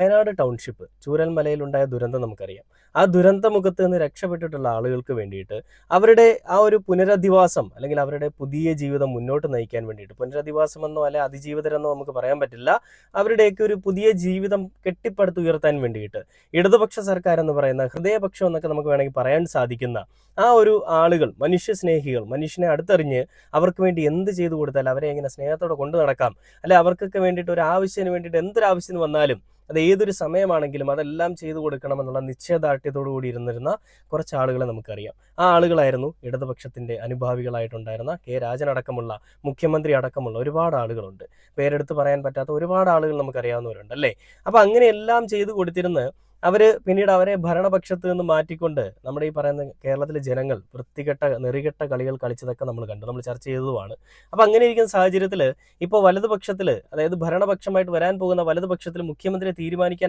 Wayanad township ചൂരൽമലയിലുണ്ടായ ദുരന്തം നമുക്കറിയാം. ആ ദുരന്തമുഖത്ത് നിന്ന് രക്ഷപ്പെട്ടിട്ടുള്ള ആളുകൾക്ക് വേണ്ടിയിട്ട് അവരുടെ ആ ഒരു പുനരധിവാസം അല്ലെങ്കിൽ അവരുടെ പുതിയ ജീവിതം മുന്നോട്ട് നയിക്കാൻ വേണ്ടിയിട്ട് പുനരധിവാസമെന്നോ അല്ലെ അതിജീവിതരെന്നോ നമുക്ക് പറയാൻ പറ്റില്ല. അവരുടെയൊക്കെ ഒരു പുതിയ ജീവിതം കെട്ടിപ്പടുത്തുയർത്താൻ വേണ്ടിയിട്ട് ഇടതുപക്ഷ സർക്കാർ എന്ന് പറയുന്ന ഹൃദയപക്ഷം എന്നൊക്കെ നമുക്ക് വേണമെങ്കിൽ പറയാൻ സാധിക്കുന്ന ആ ഒരു ആളുകൾ, മനുഷ്യസ്നേഹികൾ, മനുഷ്യനെ അടുത്തറിഞ്ഞ് അവർക്ക് വേണ്ടി എന്ത് ചെയ്തു കൊടുത്താൽ അവരെ എങ്ങനെ സ്നേഹത്തോടെ കൊണ്ടു നടക്കാം, അല്ലെ അവർക്കൊക്കെ വേണ്ടിയിട്ട് ഒരു ആവശ്യത്തിന് വേണ്ടിയിട്ട് എന്തൊരാവശ്യത്തിന് വന്നാലും അത് ഏതൊരു സമയമാണെങ്കിലും അതെല്ലാം ചെയ്തു കൊടുക്കണമെന്നുള്ള നിശ്ചയദാർഢ്യത്തോടു കൂടി ഇരുന്നിരുന്ന കുറച്ച് ആളുകളെ നമുക്കറിയാം. ആ ആളുകളായിരുന്നു ഇടതുപക്ഷത്തിന്റെ അനുഭാവികളായിട്ടുണ്ടായിരുന്ന കെ രാജൻ അടക്കമുള്ള, മുഖ്യമന്ത്രി അടക്കമുള്ള ഒരുപാട് ആളുകളുണ്ട്. പേരെടുത്ത് പറയാൻ പറ്റാത്ത ഒരുപാട് ആളുകൾ നമുക്കറിയാവുന്നവരുണ്ട് അല്ലേ. അപ്പൊ അങ്ങനെ എല്ലാം ചെയ്തു കൊടുത്തിരുന്ന് അവര് പിന്നീട് അവരെ ഭരണപക്ഷത്ത് നിന്ന് മാറ്റിക്കൊണ്ട് നമ്മുടെ ഈ പറയുന്ന കേരളത്തിലെ ജനങ്ങൾ വൃത്തികെട്ട നെറികെട്ട കളികൾ കളിച്ചതൊക്കെ നമ്മൾ കണ്ടു, നമ്മൾ ചർച്ച ചെയ്തതുമാണ്. അപ്പൊ അങ്ങനെ ഇരിക്കുന്ന സാഹചര്യത്തിൽ ഇപ്പോൾ വലതുപക്ഷത്തിൽ, അതായത് ഭരണപക്ഷമായിട്ട് വരാൻ പോകുന്ന വലതുപക്ഷത്തിൽ മുഖ്യമന്ത്രിയെ തീരുമാനിക്കാൻ